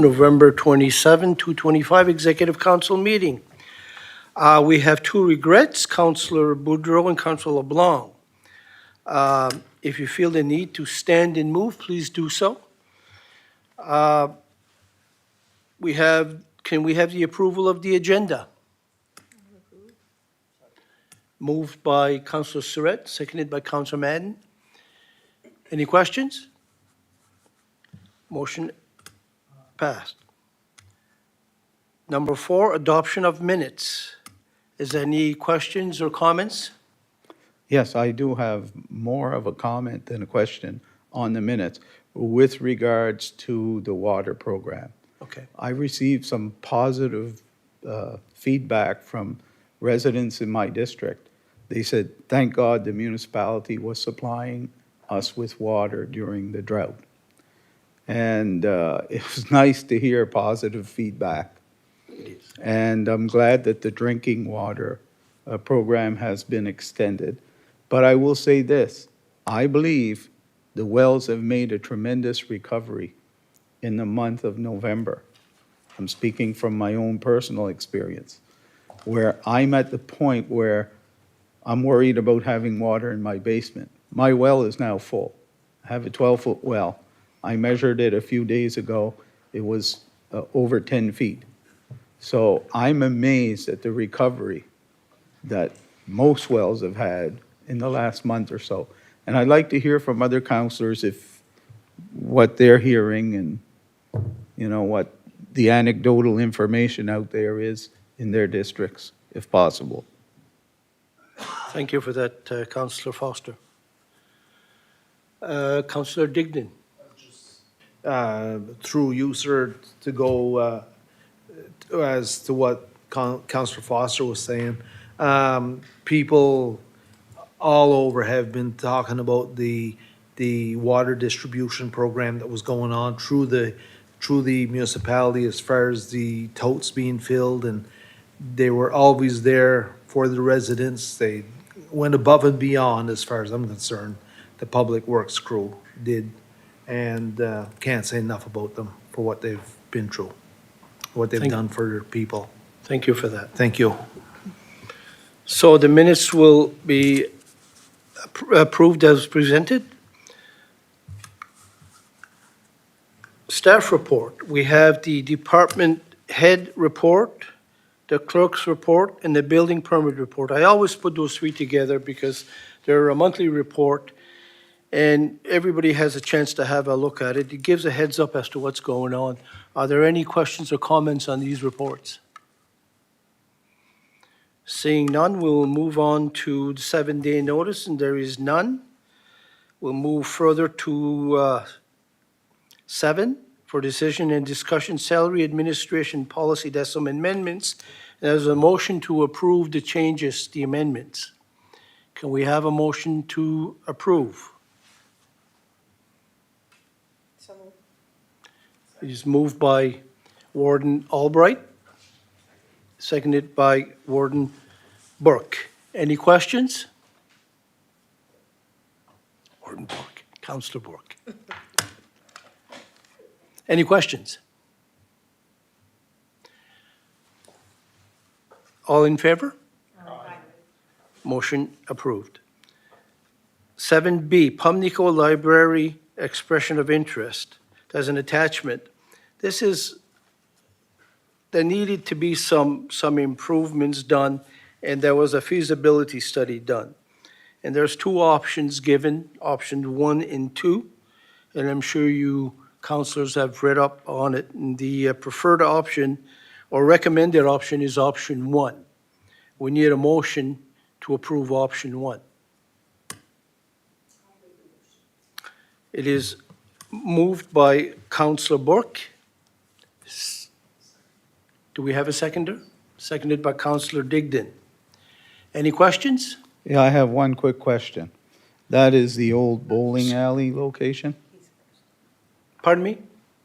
November 27, 2025 Executive Council meeting. We have two regrets, Councillor Boudreau and Councillor LeBlanc. If you feel the need to stand and move, please do so. Can we have the approval of the agenda? Moved by Councillor Surratt, seconded by Councillor Madden. Any questions? Motion passed. Number 4, adoption of minutes. Is there any questions or comments? Yes, I do have more of a comment than a question on the minutes with regards to the water program. Okay. I received some positive feedback from residents in my district. They said, thank God the municipality was supplying us with water during the drought. And it was nice to hear positive feedback. And I'm glad that the drinking water program has been extended. But I will say this, I believe the wells have made a tremendous recovery in the month of November. I'm speaking from my own personal experience, where I'm at the point where I'm worried about having water in my basement. My well is now full. I have a 12-foot well. I measured it a few days ago. It was over 10 feet. So I'm amazed at the recovery that most wells have had in the last month or so. And I'd like to hear from other councillors what they're hearing and, you know, what the anecdotal information out there is in their districts, if possible. Thank you for that, Councillor Foster. Councillor Digdon. Through you, sir, to go as to what Councillor Foster was saying. People all over have been talking about the water distribution program that was going on through the municipality as far as the totes being filled, and they were always there for the residents. They went above and beyond as far as I'm concerned. The public works crew did, and can't say enough about them for what they've been through, what they've done for their people. Thank you for that. Thank you. So the minutes will be approved as presented. Staff report. We have the department head report, the clerk's report, and the building permit report. I always put those three together because they're a monthly report, and everybody has a chance to have a look at it. It gives a heads up as to what's going on. Are there any questions or comments on these reports? Seeing none, we'll move on to the 7-day notice, and there is none. We'll move further to 7 for decision and discussion, salary administration policy. There's some amendments. There's a motion to approve the changes, the amendments. Can we have a motion to approve? It is moved by Warden Albright, seconded by Warden Burke. Any questions? Warden Burke, Councillor Burke. Any questions? All in favor? Aye. Motion approved. 7B, Pubnico Library expression of interest. There's an attachment. There needed to be some improvements done, and there was a feasibility study done. And there's two options given, option 1 and 2, and I'm sure you councillors have read up on it. And the preferred option or recommended option is option 1. We need a motion to approve option 1. It is moved by Councillor Burke. Do we have a seconder? Seconded by Councillor Digdon. Any questions? Yeah, I have one quick question. That is the old bowling alley location? Pardon me?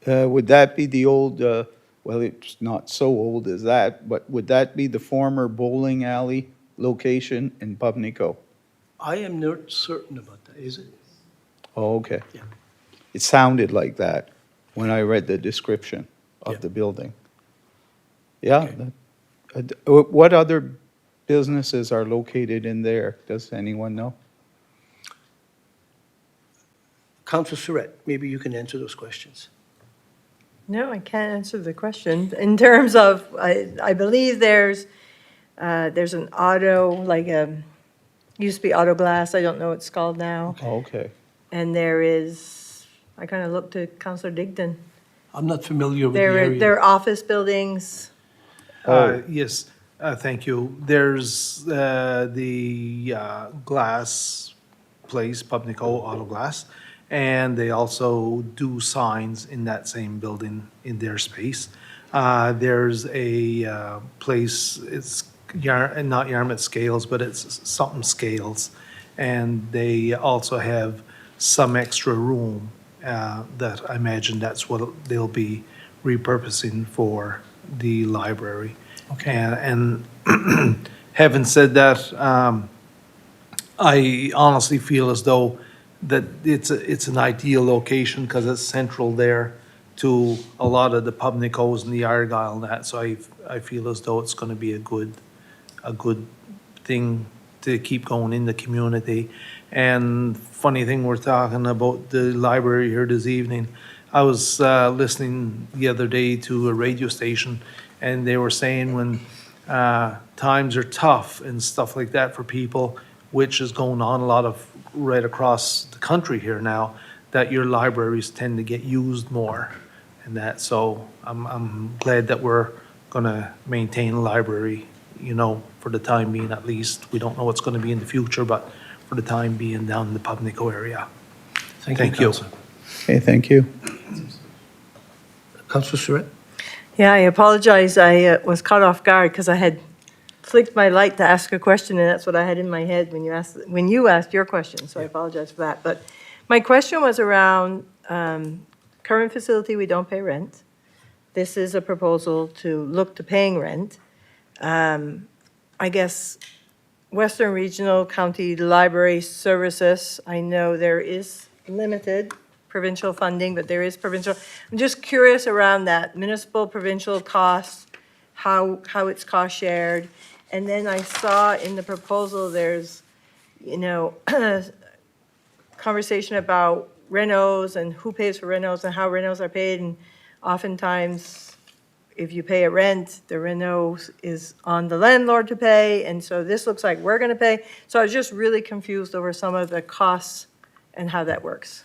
Would that be the old, well, it's not so old as that, but would that be the former bowling alley location in Pubnico? I am not certain about that, is it? Oh, okay. Yeah. It sounded like that when I read the description of the building. Yeah. What other businesses are located in there? Does anyone know? Council Surratt, maybe you can answer those questions. No, I can't answer the question. In terms of, I believe there's an auto, like used to be Auto Glass, I don't know what it's called now. Okay. And there is, I kind of looked to Councillor Digdon. I'm not familiar with the There area. are office buildings. Yes, thank you. There's the glass place, Pubnico Auto Glass, and they also do signs in that same building in their space. There's a place, it's not Yarmouth Scales, but it's something Scales, and they also have some extra room that I imagine that's what they'll be repurposing for the library. Okay. And having said that, I honestly feel as though that it's an ideal location because it's central there to a lot of the Pubnicos and the Argyle and that. So I feel as though it's going to be a good thing to keep going in the community. And funny thing, we're talking about the library here this evening. I was listening the other day to a radio station, and they were saying when times are tough and stuff like that for people, which is going on a lot of right across the country here now, that your libraries tend to get used more and that. So I'm glad that we're gonna maintain a library, you know, for the time being at least. We don't know what's gonna be in the future, but for the time being down in the Pubnico area. Thank you. Council. Okay, thank you. Council Surratt? Yeah, I apologize. I was caught off guard because I had flicked my light to ask a question, and that's what I had in my head when you asked your question, so I apologize for that. But my question was around current facility, we don't pay rent. This is a proposal to look to paying rent. I guess Western Regional County Library Services, I know there is limited provincial funding, but there is provincial. I'm just curious around that municipal, provincial costs, how it's cost shared. And then I saw in the proposal, there's, you know, conversation about renos and who pays for renos and how renos are paid. And oftentimes, if you pay a rent, the reno is on the landlord to pay. And so this looks like we're going to pay. So I was just really confused over some of the costs and how that works.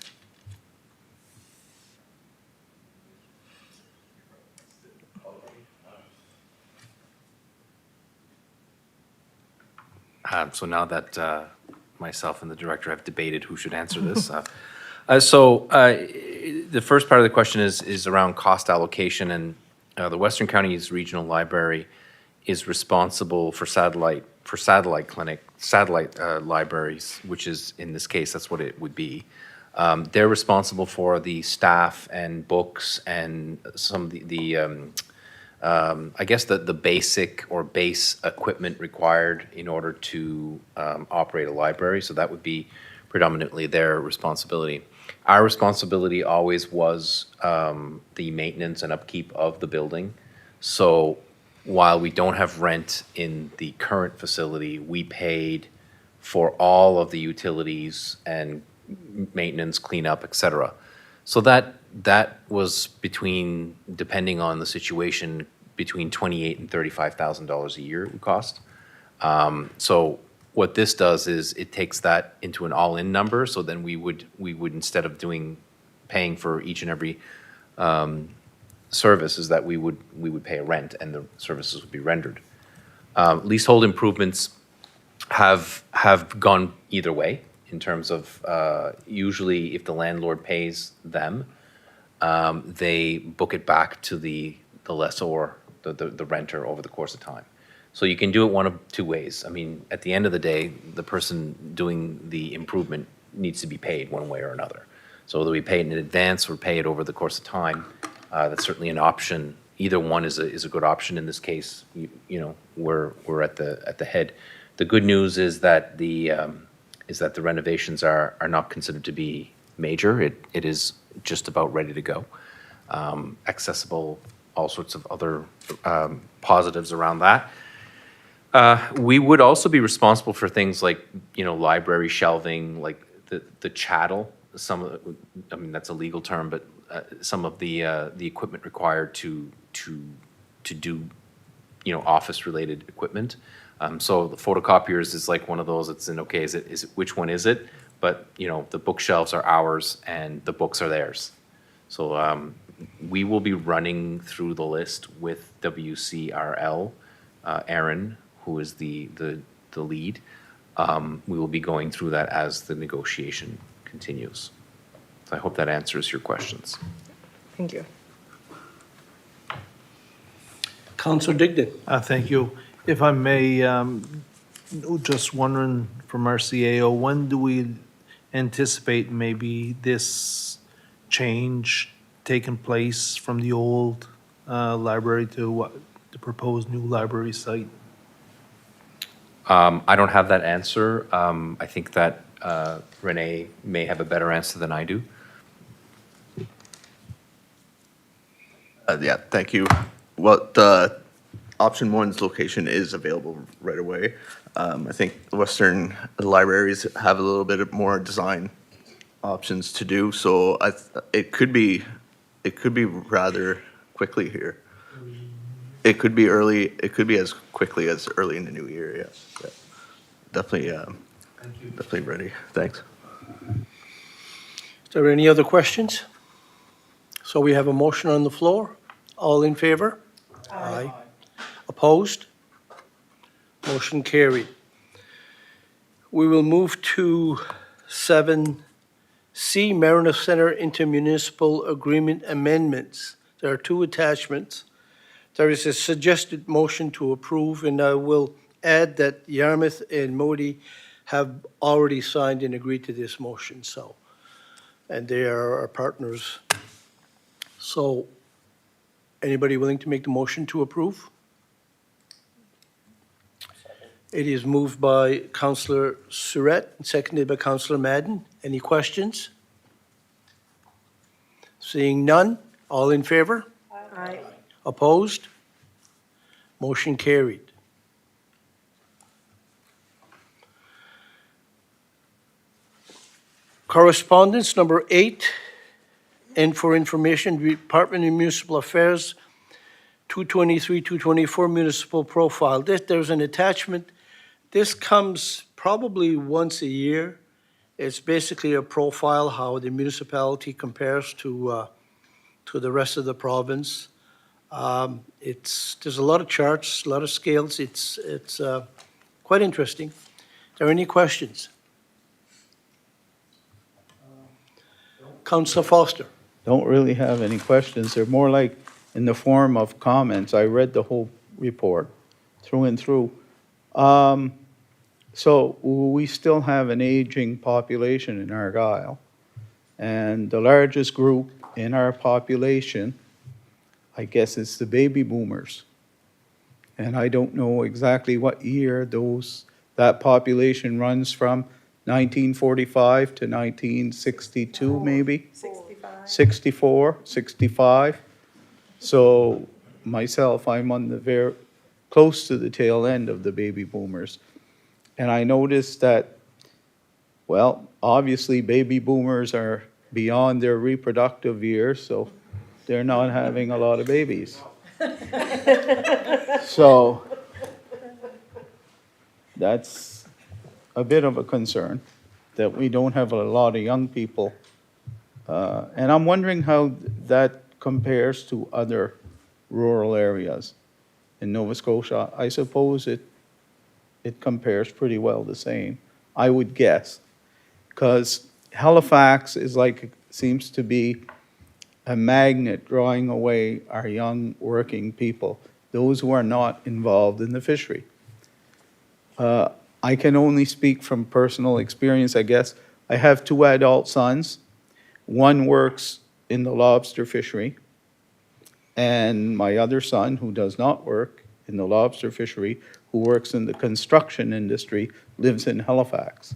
So now that myself and the director have debated who should answer this, the first part of the question is around cost allocation, and the Western Counties Regional Library is responsible for satellite libraries, which is, in this case, that's what it would be. They're responsible for the staff and books and some of I guess the basic or base equipment required in order to operate a library. So that would be predominantly their responsibility. Our responsibility always was the maintenance and upkeep of the building. So while we don't have rent in the current facility, we paid for all of the utilities and maintenance, cleanup, et cetera. So that was between, depending on the situation, between $28,000 and $35,000 a year it would cost. So what this does is it takes that into an all-in number. So then we would instead of paying for each and every service, is that we would pay a rent and the services would be rendered. Leasehold improvements have gone either way. In terms of usually if the landlord pays them, they book it back to the lessor, the renter, over the course of time. So you can do it one of two ways. I mean, at the end of the day, the person doing the improvement needs to be paid one way or another. So whether we pay it in advance or pay it over the course of time, that's certainly an option. Either one is a good option. In this case, you know, we're at the head. The good news is that the renovations are not considered to be major. It is just about ready to go. Accessible all sorts of other positives around that. We would also be responsible for things like, library shelving, like the chattel, I mean, that's a legal term, but some of the equipment required to do, office-related equipment. So the photocopiers is like one of those, it's okay, which one is it? But, the bookshelves are ours and the books are theirs. So we will be running through the list with WCRL, Aaron, who is the lead. We will be going through that as the negotiation continues. So I hope that answers your questions. Thank you. Councillor Digdon. Thank you. If I may, just wondering from our CAO, when do we anticipate maybe this change taking place from the old library to the proposed new library site? I don't have that answer. I think that Renee may have a better answer than I do. Yeah, thank you. Well, the option one's location is available right away. I think Western libraries have a little bit more design options to do, so it could be rather quickly here. It could be early. It could be as quickly as early in the new year. Yes, yeah. Definitely. Definitely ready. Thanks. Is there any other questions? So we have a motion on the floor. All in favor? Aye. Opposed? Motion carried. We will move to 7C, Mariner Center Intermunicipal Agreement Amendments. There are two attachments. There is a suggested motion to approve, and I will add that Yarmouth and Modi have already signed and agreed to this motion, so, and they are our partners. So, anybody willing to make the motion to approve? It is moved by Councillor Surratt and seconded by Councillor Madden. Any questions? Seeing none, all in favor? Aye. Opposed? Motion carried. Correspondence number 8, and for information, Department of Municipal Affairs, 223, 224 Municipal Profile. There's an attachment. This comes probably once a year. It's basically a profile, how the municipality compares to the rest of the province. There's a lot of charts, a lot of scales. It's quite interesting. Are there any questions? Councillor Foster. Don't really have any questions. They're more like in the form of comments. I read the whole report through and through. So we still have an aging population in Argyle. And the largest group in our population, I guess it's the baby boomers. And I don't know exactly what year that population runs from, 1945 to 1962 maybe? 64, 65. So myself, I'm on the very close to the tail end of the baby boomers. And I noticed that, well, obviously baby boomers are beyond their reproductive years, so they're not having a lot of babies. So that's a bit of a concern, that we don't have a lot of young people. And I'm wondering how that compares to other rural areas in Nova Scotia. I suppose it compares pretty well the same, I would guess. Because Halifax seems to be a magnet drawing away our young working people, those who are not involved in the fishery. I can only speak from personal experience, I guess. I have 2 adult sons. One works in the lobster fishery, and my other son, who does not work in the lobster fishery, who works in the construction industry, lives in Halifax.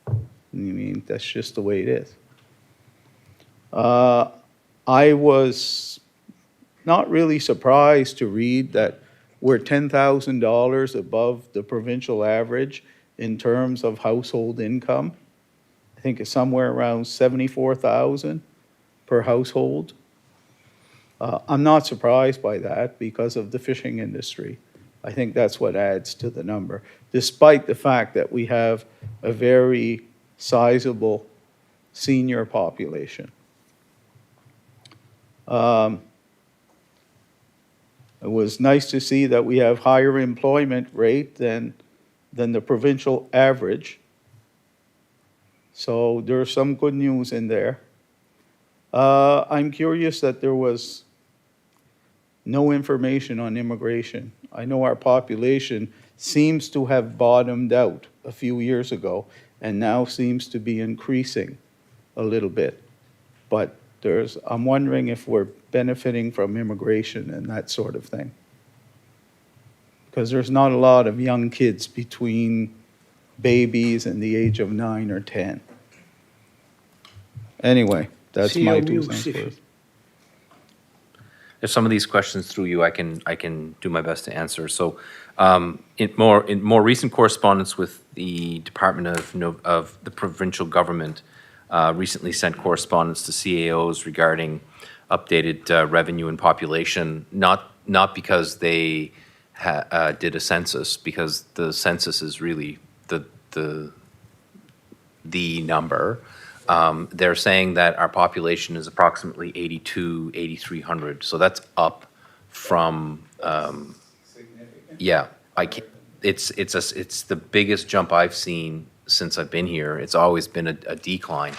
I mean, that's just the way it is. I was not really surprised to read that we're $10,000 above the provincial average in terms of household income. I think it's somewhere around 74,000 per household. I'm not surprised by that because of the fishing industry. I think that's what adds to the number, despite the fact that we have a very sizable senior population. It was nice to see that we have higher employment rate than the provincial average. So there's some good news in there. I'm curious that there was no information on immigration. I know our population seems to have bottomed out a few years ago and now seems to be increasing a little bit. But I'm wondering if we're benefiting from immigration and that sort of thing. Because there's not a lot of young kids between babies and the age of 9 or 10. Anyway, that's my 2 cents worth. If some of these questions through you, I can do my best to answer. So, in more recent correspondence with the Department of the provincial government, recently sent correspondence to CAOs regarding updated revenue and population. Not because they did a census, because the census is really the number. They're saying that our population is approximately 8,300. So that's up from, yeah, it's the biggest jump I've seen since I've been here. It's always been a decline.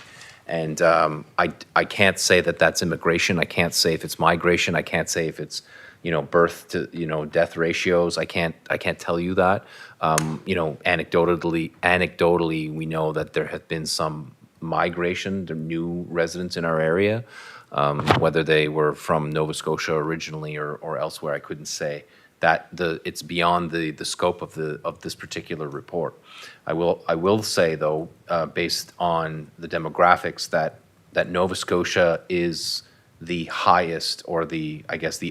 And I can't say that that's immigration. I can't say if it's migration. I can't say if it's, birth to, death ratios. I can't tell you that. Anecdotally, we know that there have been some migration, the new residents in our area, whether they were from Nova Scotia originally or elsewhere, I couldn't say. That it's beyond the scope of this particular report. I will say though, based on the demographics, that Nova Scotia is the highest, or the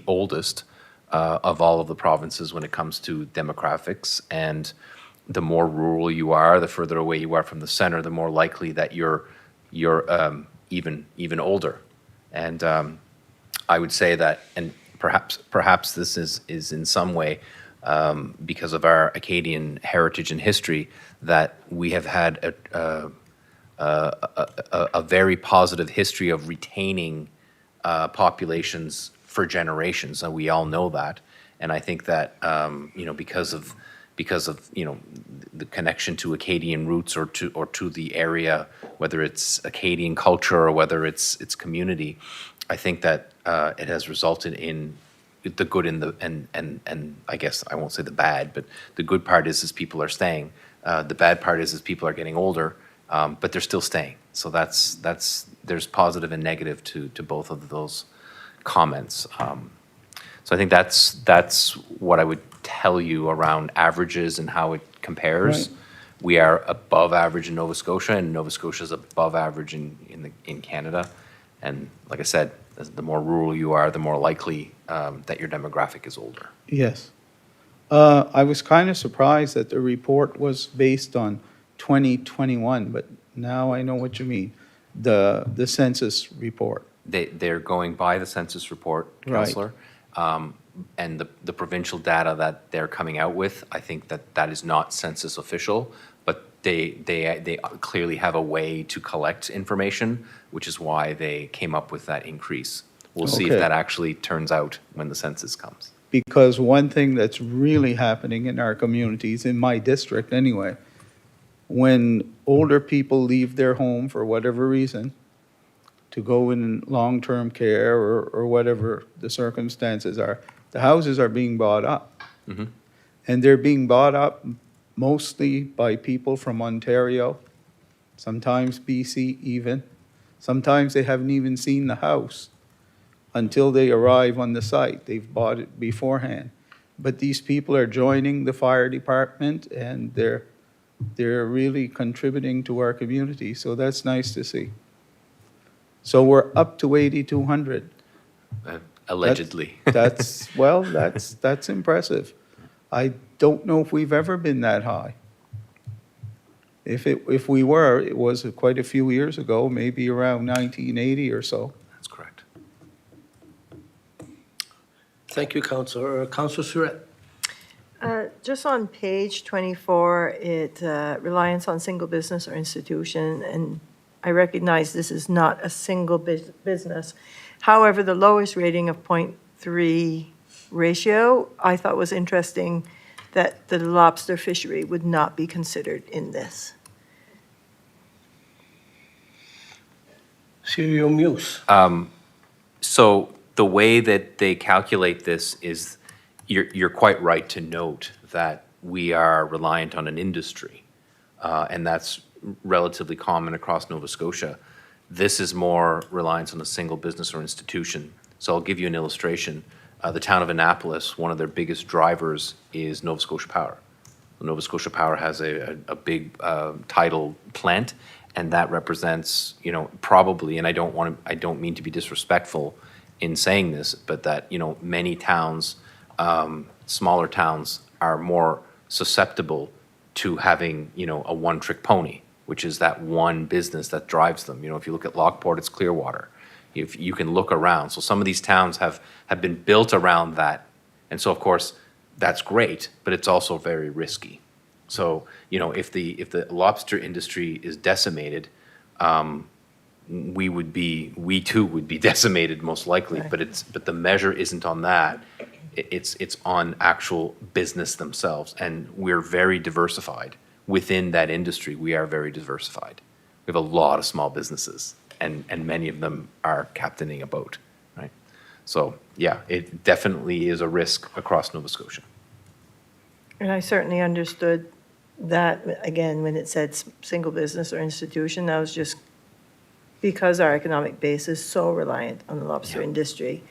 oldest of all of the provinces when it comes to demographics. And the more rural you are, the further away you are from the center, the more likely that you're even older. And I would say that, and perhaps this is in some way because of our Acadian heritage and history, that we have had a very positive history of retaining populations for generations, and we all know that. And I think that because of the connection to Acadian roots or to the area, whether it's Acadian culture or whether it's community, I think that it has resulted in the good and I guess I won't say the bad, but the good part is people are staying. The bad part is people are getting older, but they're still staying. So there's positive and negative to both of those comments. So I think that's what I would tell you around averages and how it compares. Right. We are above average in Nova Scotia, and Nova Scotia is above average in Canada. And like I said, the more rural you are, the more likely that your demographic is older. Yes. I was kind of surprised that the report was based on 2021, but now I know what you mean. The census report. They're going by the census report, Right. Councillor. And the provincial data that they're coming out with, I think that is not census official, but they clearly have a way to collect information, which is why they came up with that increase. We'll see if Okay. that actually turns out when the census comes. Because one thing that's really happening in our communities, in my district anyway, when older people leave their home for whatever reason to go in long-term care or whatever the circumstances are, the houses are being bought up. Mhm. And they're being bought up mostly by people from Ontario, sometimes BC even. Sometimes they haven't even seen the house until they arrive on the site. They've bought it beforehand. But these people are joining the fire department, and they're really contributing to our community, so that's nice to see. So we're up to 8,200. allegedly. That's impressive. I don't know if we've ever been that high. If we were, it was quite a few years ago, maybe around 1980 or so. That's correct. Thank you, Councillor. Councillor Surratt. Just on page 24, it, reliance on single business or institution, and I recognize this is not a single business. However, the lowest rating of 0.3 ratio, I thought was interesting that the lobster fishery would not be considered in this. Sergio Muse. So the way that they calculate this is, you're quite right to note that we are reliant on an industry, and that's relatively common across Nova Scotia. This is more reliance on a single business or institution. So I'll give you an illustration. The town of Annapolis, one of their biggest drivers is Nova Scotia Power. Nova Scotia Power has a big tidal plant, and that represents, probably, and I don't mean to be disrespectful in saying this, but that, many towns, smaller towns, are more susceptible to having, a one-trick pony, which is that one business that drives them. If you look at Lockport, it's Clearwater. If you can look around, so some of these towns have been built around that, and so of course that's great, but it's also very risky. So if the lobster industry is decimated, we too would be decimated most likely. Right. But the measure isn't on that. It's on actual business themselves, and we're very diversified within that industry. We are very diversified. We have a lot of small businesses, and many of them are captaining a boat, right? So, yeah, it definitely is a risk across Nova Scotia. And I certainly understood that, again, when it said single business or institution, that was just because our economic base is so reliant on the lobster Yeah. industry.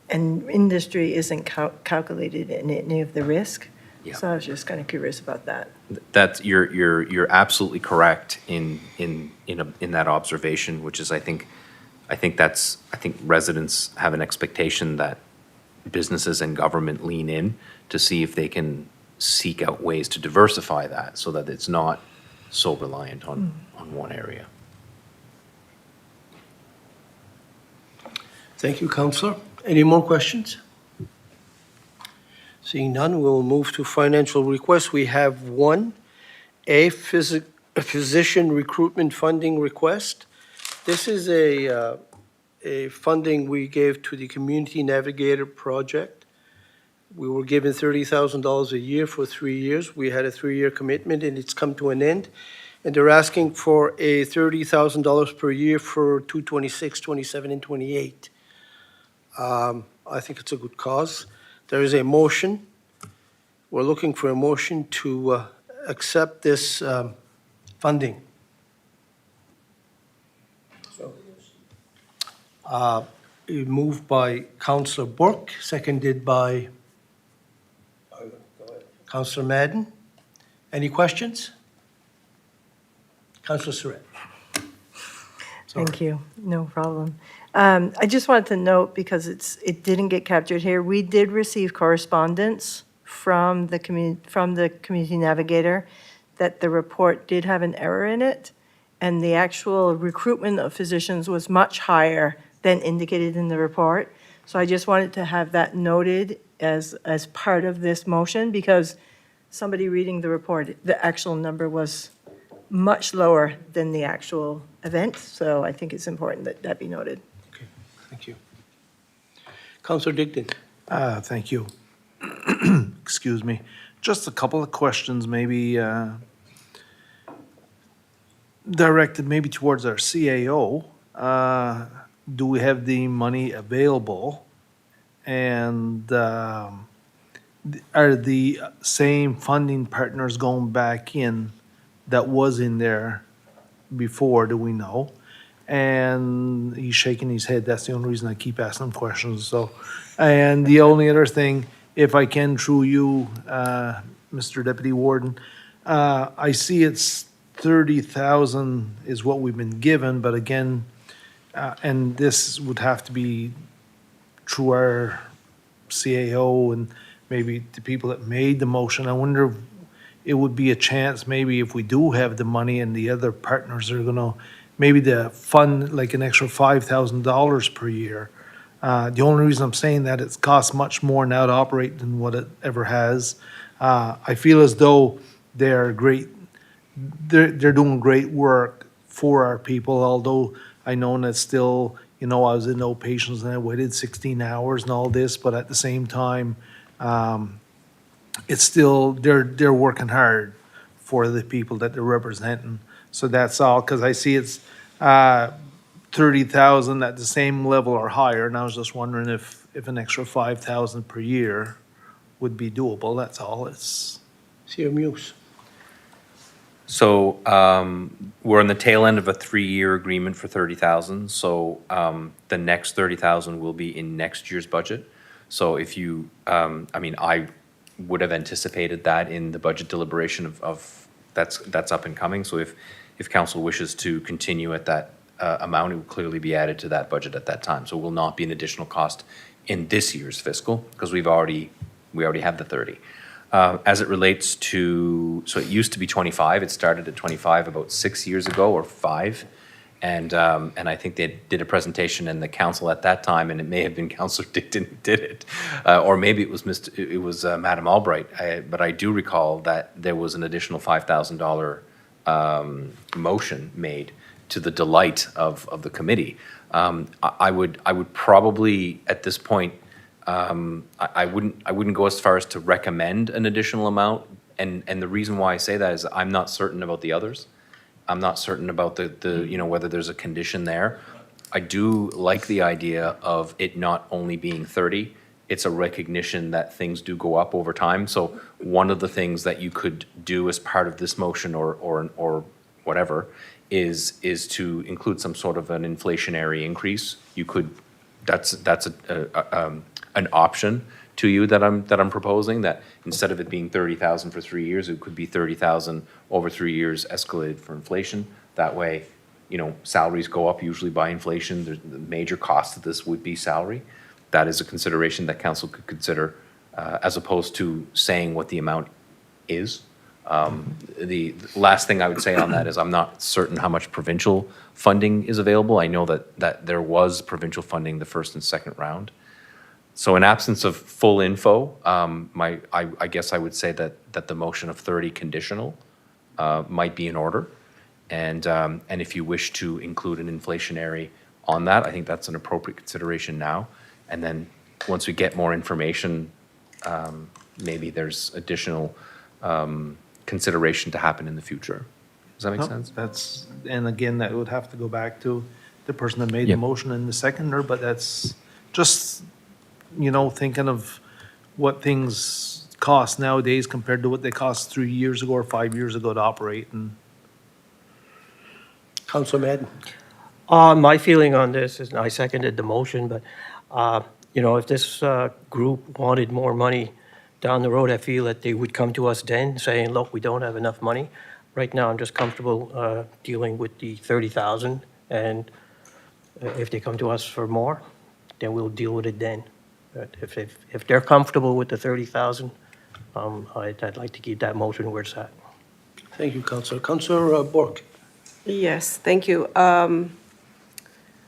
And industry isn't calculated in any of the risk. Yeah. So I was just kind of curious about that. That's, you're absolutely correct in that observation, which is, I think residents have an expectation that businesses and government lean in to see if they can seek out ways to diversify that so that it's not so reliant on one area. Thank you, Councillor. Any more questions? Seeing none, we'll move to financial requests. We have one, a physician recruitment funding request. This is a funding we gave to the Community Navigator project. We were given $30,000 a year for 3 years. We had a 3-year commitment, and it's come to an end. And they're asking for a $30,000 per year for 2026, 27, and 28. I think it's a good cause. There is a motion. We're looking for a motion to accept this funding. Moved by Councillor Burke, seconded by Councillor Madden. Any questions? Councillor Surratt. Thank you, no problem. I just wanted to note, because it didn't get captured here, we did receive correspondence from the Community Navigator that the report did have an error in it, and the actual recruitment of physicians was much higher than indicated in the report. So I just wanted to have that noted as part of this motion, because somebody reading the report, the actual number was much lower than the actual event. So I think it's important that that be noted. Okay, thank you. Councillor Digdon. Thank you. Excuse me. Just a couple of questions, maybe directed maybe towards our CAO. Do we have the money available? And are the same funding partners going back in that was in there before, do we know? And he's shaking his head. That's the only reason I keep asking him questions, so. And the only other thing, if I can, through you, Mr. Deputy Warden, I see it's 30,000 is what we've been given, but again, and this would have to be through our CAO and maybe the people that made the motion, I wonder if it would be a chance, maybe if we do have the money and the other partners are gonna, maybe to fund like an extra $5,000 per year. The only reason I'm saying that, it's cost much more now to operate than what it ever has. I feel as though they're doing great work for our people, although I know that still, I was in no patients and I waited 16 hours and all this, but at the same time, it's still, they're working hard for the people that they're representing. So that's all, because I see it's 30,000 at the same level or higher, and I was just wondering if an extra 5,000 per year would be doable, that's all. It's, Sir Muse. So we're on the tail end of a 3-year agreement for 30,000. So the next 30,000 will be in next year's budget. So if you, I would have anticipated that in the budget deliberation of that's up and coming. So if council wishes to continue at that amount, it will clearly be added to that budget at that time. So it will not be an additional cost in this year's fiscal, because we already have the 30. As it relates to, so it used to be 25, it started at 25 about 6 years ago, or 5. And I think they did a presentation in the council at that time, and it may have been Councillor Dickton who did it. Or maybe it was Madam Albright, but I do recall that there was an additional $5,000 motion made to the delight of the committee. I would probably, at this point, I wouldn't go as far as to recommend an additional amount, and the reason why I say that is I'm not certain about the others. I'm not certain about the whether there's a condition there. I do like the idea of it not only being 30, it's a recognition that things do go up over time. So one of the things that you could do as part of this motion or whatever is to include some sort of an inflationary increase. You could, that's an option to you that I'm proposing, that instead of it being 30,000 for 3 years, it could be 30,000 over 3 years escalated for inflation. That way, salaries go up usually by inflation. The major cost of this would be salary. That is a consideration that council could consider, as opposed to saying what the amount is. The last thing I would say on that is I'm not certain how much provincial funding is available. I know that there was provincial funding the first and second round. So in absence of full info, I guess I would say that the motion of 30 conditional might be in order. And if you wish to include an inflationary on that, I think that's an appropriate consideration now. And then once we get more information, maybe there's additional consideration to happen in the future. Does that make sense? that's, and again, that would have to go back to the person that made the Yep. motion and the seconder, but that's just, thinking of what things cost nowadays compared to what they cost 3 years ago or 5 years ago to operate, and Councilor Madden. My feeling on this is, I seconded the motion, but, if this group wanted more money down the road, I feel that they would come to us then saying, look, we don't have enough money. Right now, I'm just comfortable dealing with the 30,000, and if they come to us for more, then we'll deal with it then. But if they're comfortable with the 30,000, I'd like to keep that motion where it's at. Thank you, Councilor. Councilor Bork. Yes, thank you.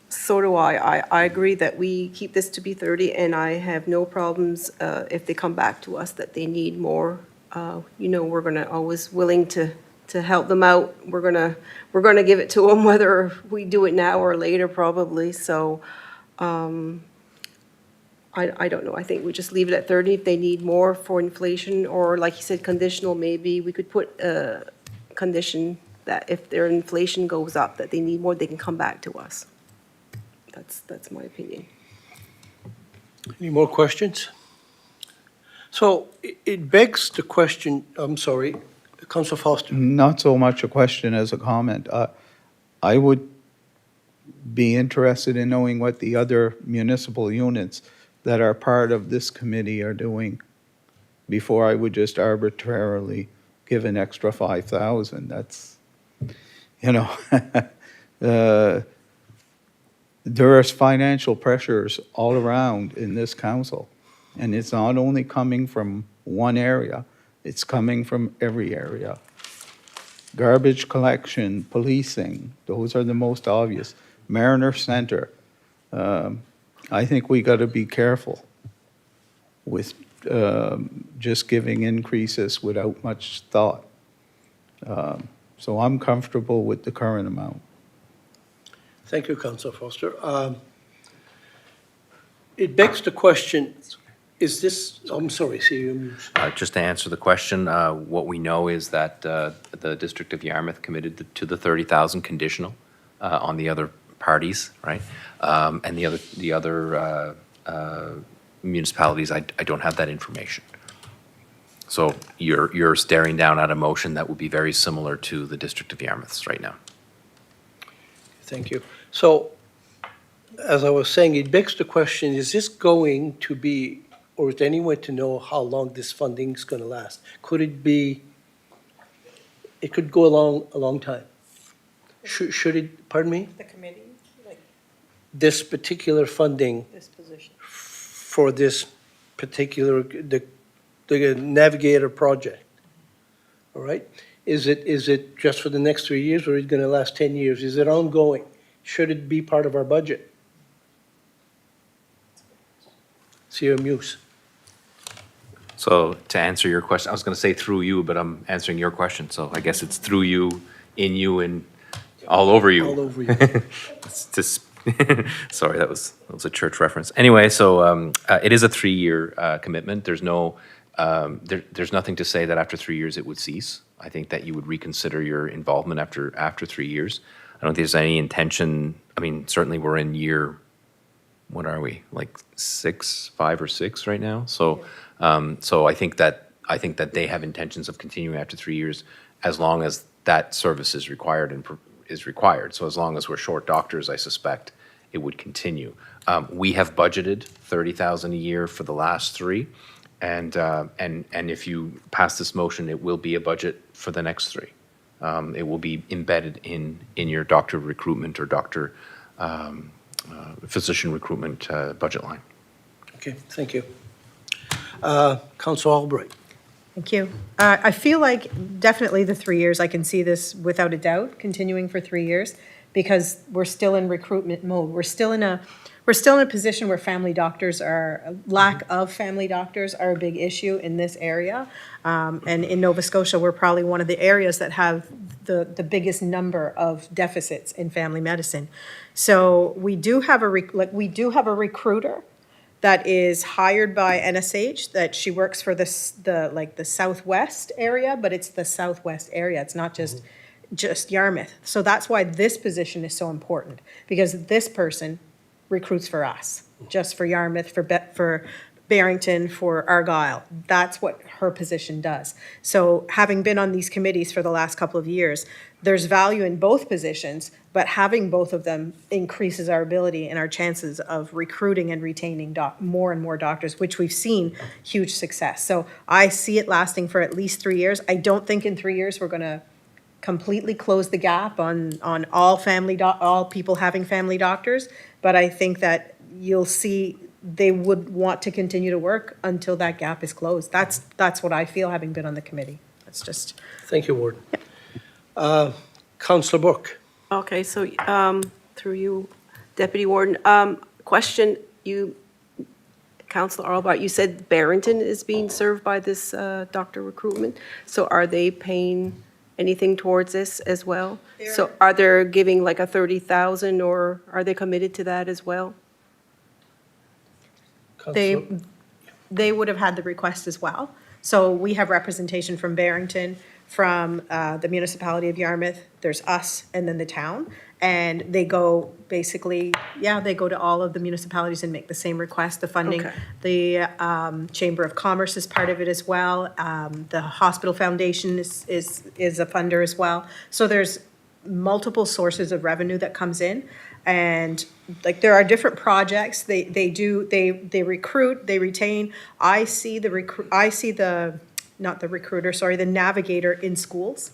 So do I. I agree that we keep this to be 30, and I have no problems if they come back to us that they need more. We're gonna always willing to help them out. We're gonna give it to them whether we do it now or later, probably. So, I don't know. I think we just leave it at 30. If they need more for inflation, or like you said, conditional, maybe we could put a condition that if their inflation goes up, that they need more, they can come back to us. That's my opinion. Any more questions? So it begs the question, I'm sorry, Councilor Foster. Not so much a question as a comment. I would be interested in knowing what the other municipal units that are part of this committee are doing before I would just arbitrarily give an extra 5,000. That's, there is financial pressures all around in this council. And it's not only coming from one area, it's coming from every area. Garbage collection, policing, those are the most obvious. Mariner Center. I think we got to be careful with just giving increases without much thought. So I'm comfortable with the current amount. Thank you, Councilor Foster. It begs the question, is this, I'm sorry, CU Muse. Just to answer the question, what we know is that the District of Yarmouth committed to the 30,000 conditional on the other parties, right? And the other municipalities, I don't have that information. So you're staring down at a motion that would be very similar to the District of Yarmouth's right now. Thank you. So, as I was saying, it begs the question, is this going to be, or is there any way to know how long this funding is going to last? Could it be, it could go a long time? Should it, pardon me? The committee, like This particular funding this position. for this particular, the Navigator project, all right? Is it just for the next 3 years, or is it going to last 10 years? Is it ongoing? Should it be part of our budget? CU Muse. So to answer your question, I was going to say through you, but I'm answering your question. So I guess it's through you, in you, and all over you. All over you. It's just, sorry, that was a church reference. Anyway, so it is a 3-year commitment. There's no, there's nothing to say that after 3 years it would cease. I think that you would reconsider your involvement after 3 years. I don't think there's any intention. I mean, certainly we're in year, what are we, like 5 or 6 right now? So, so I think that they have intentions of continuing after 3 years, as long as that service is required and is required. So as long as we're short doctors, I suspect it would continue. We have budgeted 30,000 a year for the last 3, and if you pass this motion, it will be a budget for the next 3. It will be embedded in your doctor recruitment or doctor physician recruitment budget line. Okay, thank you. Councilor Albright. Thank you. I feel like definitely the 3 years, I can see this without a doubt continuing for 3 years, because we're still in recruitment mode. We're still in a position where lack of family doctors are a big issue in this area. And in Nova Scotia, we're probably one of the areas that have the biggest number of deficits in family medicine. So we do have a recruiter that is hired by NSH, that she works for the Southwest area, but it's the Southwest area. It's not just Yarmouth. So that's why this position is so important, because this person recruits for us, just for Yarmouth, for Barrington, for Argyle. That's what her position does. So having been on these committees for the last couple of years, there's value in both positions, but having both of them increases our ability and our chances of recruiting and retaining more and more doctors, which we've seen huge success. So I see it lasting for at least 3 years. I don't think in 3 years we're going to completely close the gap on all people having family doctors, but I think that you'll see they would want to continue to work until that gap is closed. That's what I feel, having been on the committee. That's just. Thank you, Ward. Councilor Book. Okay, so through you, Deputy Warden, question, Councilor Albright, you said Barrington is being served by this doctor recruitment. So are they paying anything towards this as well? So are they giving like a 30,000, or are they committed to that as well? They would have had the request as well. So we have representation from Barrington, from the Municipality of Yarmouth, there's us, and then the town. And they go basically, they go to all of the municipalities and make the same request, the funding. Okay. The Chamber of Commerce is part of it as well. The Hospital Foundation is a funder as well. So there's multiple sources of revenue that comes in. And like, there are different projects. They recruit, they retain. The navigator in schools.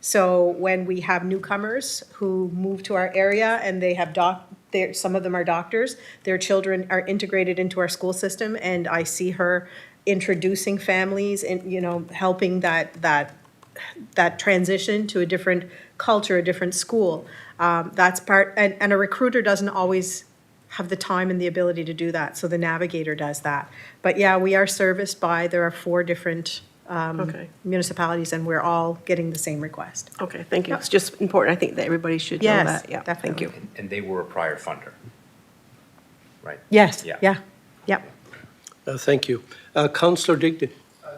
So when we have newcomers who move to our area and they have some of them are doctors, their children are integrated into our school system, and I see her introducing families and, you know, helping that transition to a different culture, a different school. That's part, and a recruiter doesn't always have the time and the ability to do that, so the navigator does that. But yeah, we are serviced by, there are 4 different Okay. municipalities, and we're all getting the same request. Okay, thank you. It's just important, I think that everybody should know Yes, that. Yeah, thank definitely. you. And they were a prior funder, right? Yes, Yeah. yeah. Thank you. Counselor Digdon?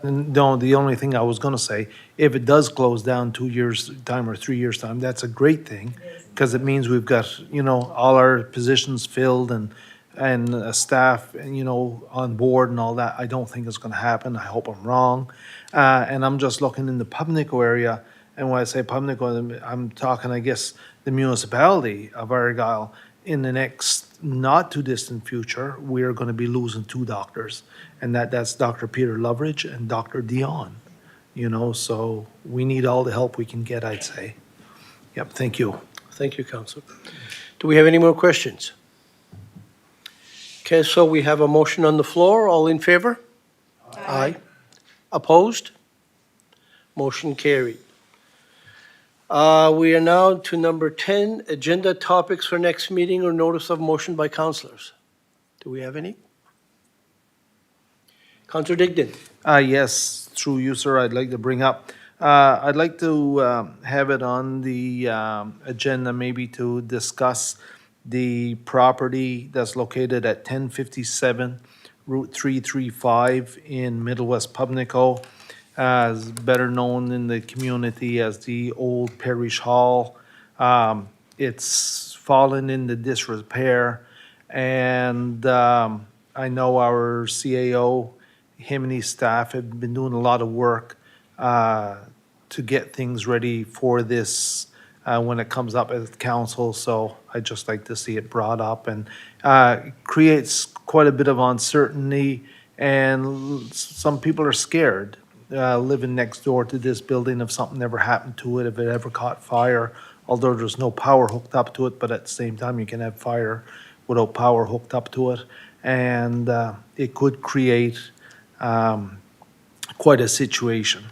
No, the only thing I was gonna say, if it does close down 2 years' time or 3 years' time, that's a great thing, because it means we've got, you know, all our positions filled and staff, you know, on board and all that. I don't think it's gonna happen. I hope I'm wrong. And I'm just looking in the Pubnico area, and when I say Pubnico, I'm talking, I guess, the municipality of Argyle. In the next not too distant future, we are gonna be losing 2 doctors, and that's Dr. Peter Loveridge and Dr. Dion. You know, so we need all the help we can get, I'd say. Yep, thank you. Thank you, Counselor. Do we have any more questions? Okay, so we have a motion on the floor. All in favor? Aye. Opposed? Motion carried. We are now to number 10, agenda topics for next meeting or notice of motion by councilors. Do we have any? Counselor Digdon? Yes, through you, sir, I'd like to bring up, I'd like to have it on the agenda maybe to discuss the property that's located at 1057 Route 335 in Middle West Pubnico, as better known in the community as the old Parish Hall. It's fallen into disrepair, and I know our CAO, him and his staff have been doing a lot of work to get things ready for this when it comes up at council. So I'd just like to see it brought up, and creates quite a bit of uncertainty, and some people are scared living next door to this building if something ever happened to it, if it ever caught fire, although there's no power hooked up to it, but at the same time, you can have fire without power hooked up to it. And it could create quite a situation.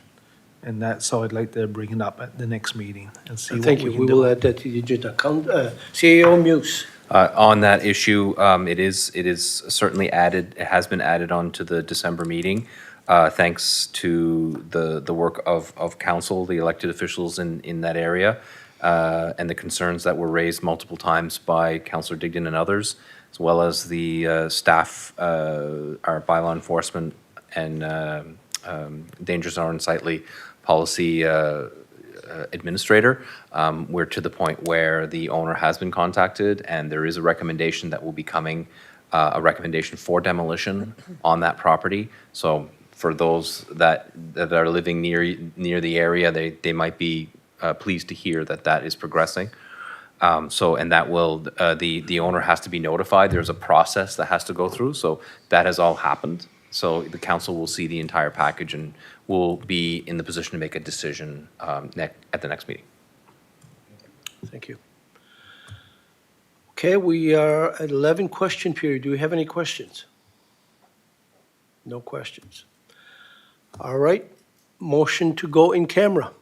And that's, so I'd like to bring it up at the next meeting and see what we Thank can you. do. We will add that to the agenda. CAO Muse? On that issue, it is certainly added, it has been added on to the December meeting, thanks to the work of council, the elected officials in that area, and the concerns that were raised multiple times by Councillor Digdon and others, as well as the staff, our bylaw enforcement and dangerous or unsightly policy administrator. We're to the point where the owner has been contacted, and there is a recommendation that will be coming, a recommendation for demolition on that property. So for those that are living near the area, they might be pleased to hear that that is progressing. So, and that will, the owner has to be notified. There's a process that has to go through. So that has all happened. So the council will see the entire package and will be in the position to make a decision at the next meeting. Thank you. Okay, we are at 11 question period. Do we have any questions? No questions. All right, motion to go in camera.